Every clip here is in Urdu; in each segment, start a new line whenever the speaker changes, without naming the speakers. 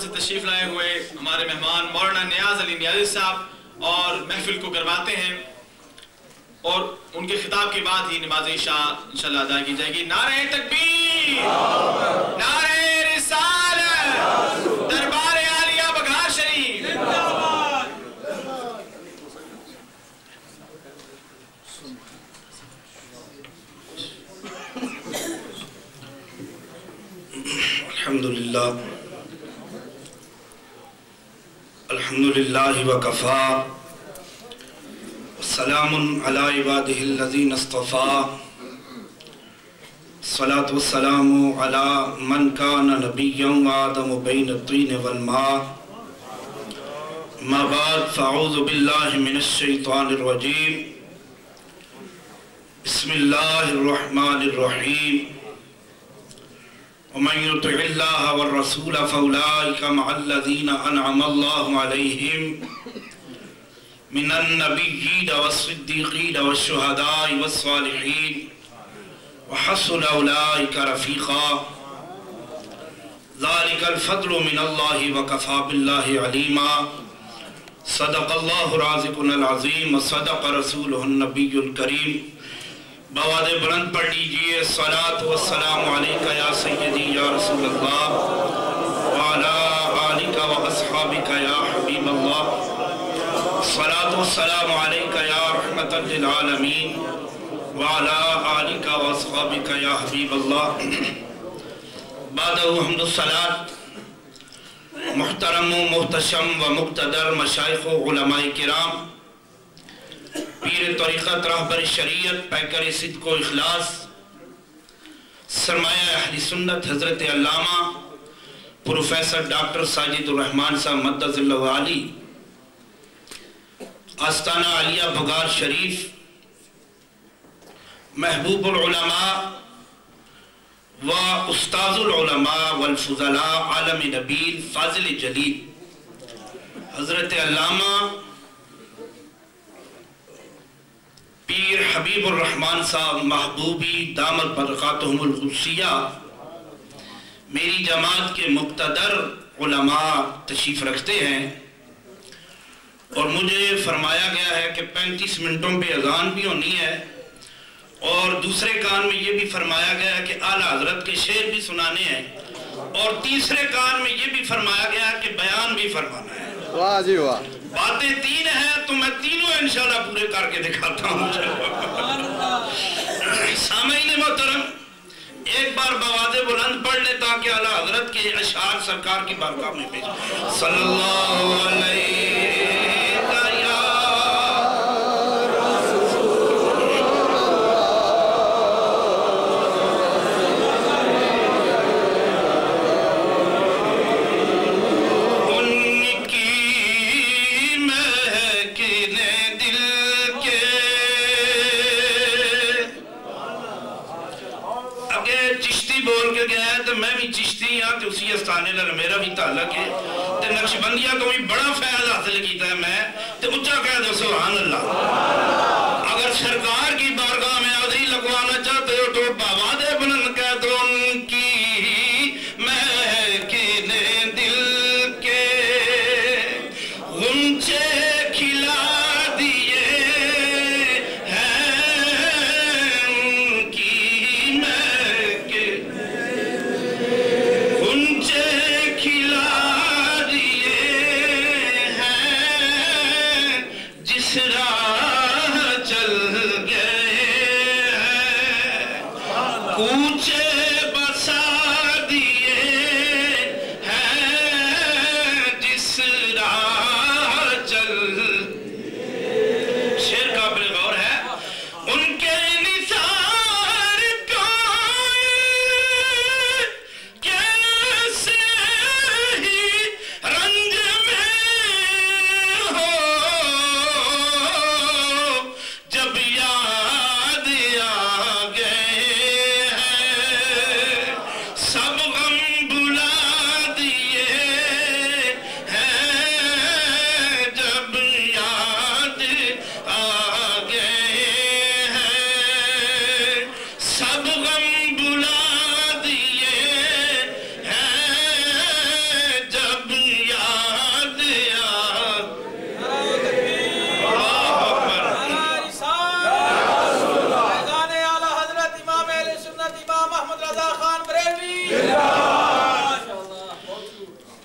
سے تشریف لائے ہوئے ہمارے مہمان مولانا نیاز علی نیازی صاحب اور محفل کو کرواتے ہیں اور ان کے خطاب کے بعد ہی نماز عشاء انشاءاللہ ادا کی جائے گی۔ نعرہ تکبیر، نعرہ رسالت، دربار عالیہ بگھار شریف۔
الحمدللہ الحمدللہ وکفا سلام علی عبادہ الذین اصطفیٰ الصلاة والسلام علی من کان نبیا وآدم بین الطین والماء ما بعد فاعوذ باللہ من الشیطان الرجیم بسم اللہ الرحمن الرحیم ومن يطع الله والرسول فأولئك مع الذين أنعم الله عليهم من النبيين والصديقين والشهداء والصالحين وحسن أولئك رفيقا ذلك الفضل من الله وكفى بالله عليما صدق الله رازقنا العظيم وصدق رسوله النبي الكريم۔ بواد بلند پڑھ لیجئے الصلاة والسلام علیکہ یا سیدی یا رسول اللہ وعلا آلکہ و اصحابکہ یا حبیب اللہ الصلاة والسلام علیکہ یا رحمتا للعالمین وعلا آلکہ و اصحابکہ یا حبیب اللہ۔ بعدہ حمد الصلاة محترم و محتشم و مقتدر مشایخ و علماء کرام، پیر طریقت رہبر شریعت پیکر صدق و اخلاص سرمایہ اہل سنت حضرت علامہ پروفیسر ڈاکٹر ساجد الرحمن صاحب مدد اللہ علی، آستانہ عالیہ بگھار شریف، محبوب العلماء و استاذ العلماء والفضلاء، عالم نبیل فاضل جلیل حضرت علامہ پیر حبیب الرحمن صاحب محبوبی دامت برکاتہم القدسیہ، میری جماعت کے مقتدر علماء تشریف رکھتے ہیں اور مجھے فرمایا گیا ہے کہ 35 منٹوں پہ اذان بھی ہونی ہے اور دوسرے کان میں یہ بھی فرمایا گیا ہے کہ اعلیٰ حضرت کے شعر بھی سنانے ہیں اور تیسرے کان میں یہ بھی فرمایا گیا ہے کہ بیان بھی فرمانا ہے۔
واہ جی واہ،
باتیں تین ہیں تو میں تینوں انشاءاللہ پورے کر کے دکھاتا ہوں۔ سامعین محترم، ایک بار بآواز بلند پڑھ لیں تاکہ اعلیٰ حضرت کے اشعار سرکار کی بارگاہ میں پیش صلی اللہ علیہ اسی استانے لگا میرا بھی تعلق ہے تے نقشبندیہ کو بھی بڑا فیض حاصل کیتا ہے میں تے اچھا کہہ دو سبحان اللہ۔ اگر سرکار کی بارگاہ میں حاضری لگوانا چاہتے ہو تو بآواز بلند کہہ دو ان کی مہکین دل کے غنچے کھلا دیے ہیں ان کی مہکین کھلا دیے ہیں جس راہ چل گئے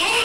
2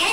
2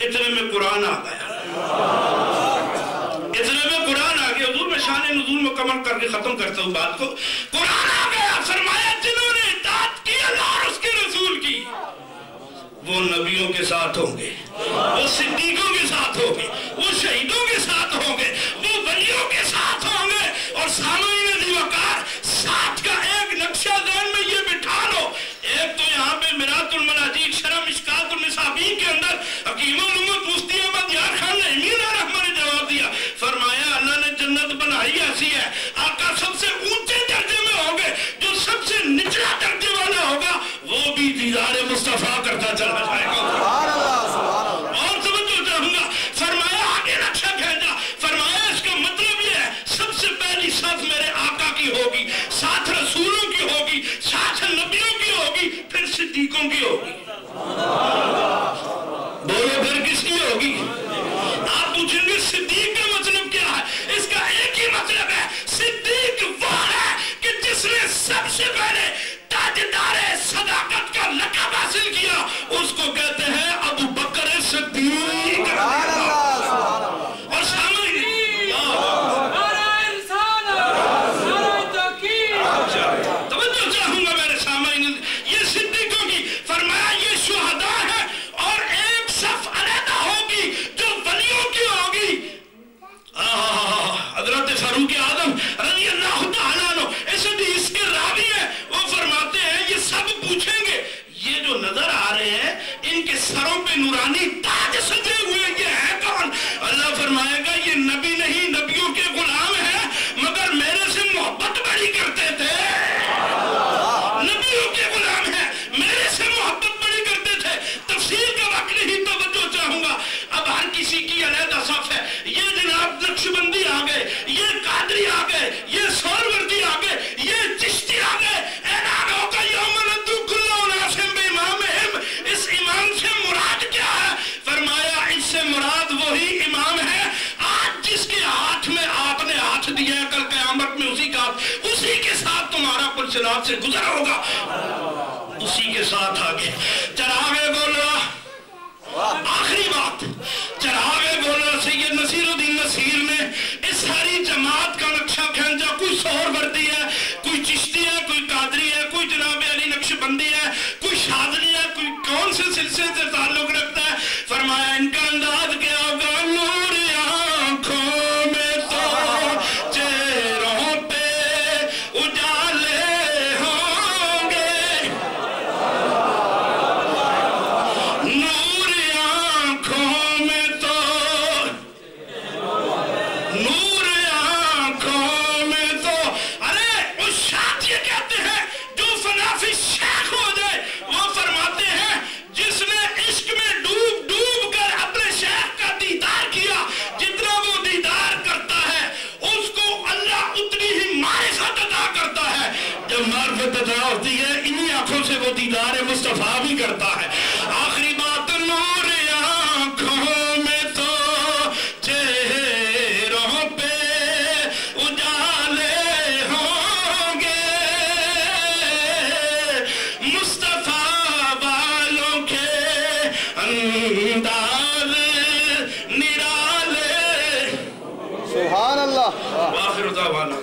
اتنے میں قرآن آ گیا، اتنے میں قرآن آ گیا۔ حضور میں شان نزول مکمل کر کے ختم کرتا ہوں بات کو۔ قرآن آ گیا، فرمایا جنہوں نے اطاعت کی اللہ اور اس کے رسول کی وہ نبیوں کے ساتھ ہوں گے، وہ صدیقوں کے ساتھ ہوں گے، وہ شہیدوں کے ساتھ ہوں گے، وہ ولیوں کے ساتھ ہوں گے۔ اور سامعین عزیز وقار، ساتھ کا ایک نقشہ ذہن میں یہ بٹھا لو۔ ایک تو یہاں پہ میرات المناجات شرح مشکات النسابین کے اندر حکیم الامت مفتی احمد یار خان نعیمی رحمہ نے جواب دیا، فرمایا اللہ نے جنت بنائی ایسی ہے، آقا سب سے اونچے درجے میں ہوں گے، جو سب سے نچلا درجے والا ہوگا وہ بھی دیدار مصطفیٰ کرتا چلا جائے گا۔ اور توجہ چاہوں گا، فرمایا آگے نقشہ کھینچا، فرمایا اس کا مطلب یہ ہے سب سے پہلی صف میرے آقا کی ہوگی، ساتھ رسولوں کی ہوگی، ساتھ نبیوں کی ہوگی، پھر صدیقوں کی ہوگی۔ بولو پھر کس کی ہوگی؟ آپ پوچھیں گے صدیق کا مطلب کیا ہے؟ اس کا ایک ہی مطلب ہے، صدیق وہ ہے کہ جس نے سب سے پہلے تاجدار صداقت کا لقب حاصل کیا، اس کو کہتے ہیں ابو بکر صدیق۔ اور سامنے توجہ چاہوں گا میرے سامنے، یہ صدیقوں کی، فرمایا یہ شہداء ہے، اور ایک صف علیحدہ ہوگی جو ولیوں کی ہوگی۔ حضرت فاروق اعظم رضی اللہ تعالیٰ عنہ اس حدیث کے راوی ہیں، وہ فرماتے ہیں یہ سب پوچھیں گے یہ جو نظر آ رہے ہیں ان کے سروں پہ نورانی تاج سجے ہوئے یہ ہے کون؟ اللہ فرمائے گا یہ نبی نہیں، نبیوں کے غلام ہیں، مگر میرے سے محبت بڑی کرتے تھے۔ نبیوں کے غلام ہیں، میرے سے محبت بڑی کرتے تھے۔ تفسیر کا وقت نہیں، توجہ چاہوں گا، اب ہر کسی کی علیحدہ صف ہے۔ یہ جناب نقشبندی آ گئے، یہ قادری آ گئے، یہ سہروردی آ گئے، یہ چشتی آ گئے۔ اعلان ہوگا یوم ندعو کل اناس بامامہم، اس امام سے مراد کیا ہے؟ فرمایا اس سے مراد وہی امام ہے آج جس کے ہاتھ میں آپ نے ہاتھ دیا ہے، کل قیامت میں اسی کا، اسی کے ساتھ تمہارا پرچلات سے گزر ہوگا، اسی کے ساتھ آگے چراغے بولا۔ آخری بات، چراغے بولا سید نصیر الدین نصیر نے اس ساری جماعت کا نقشہ کھینچا، کوئی سہروردی ہے، کوئی چشتی ہے، کوئی قادری ہے، کوئی جناب علی نقشبندی ہے، کوئی شاذلی ہے، کوئی کون سے سلسلے سے تعلق رکھتا ہے۔ فرمایا ان کا انداز کیا ہوگا، نور آنکھوں میں تو چہروں پہ اجالے ہوں گے، نور آنکھوں میں تو، نور آنکھوں میں تو، ارے اس شاعر یہ کہتے ہیں جو فنافی شیخ ہو جائے، وہ فرماتے ہیں جس نے عشق میں ڈوب ڈوب کر اپنے شیخ کا دیدار کیا، جتنا وہ دیدار کرتا ہے اس کو اللہ اتنی ہی معرفت عطا کرتا ہے۔ جب معرفت عطا ہوتی ہے انہی آنکھوں سے وہ دیدار مصطفیٰ بھی کرتا ہے۔ آخری بات، نور آنکھوں میں تو چہروں پہ اجالے ہوں گے، مصطفیٰ والوں کے انداز نرالے۔
سبحان اللہ۔
وآخر دعوانا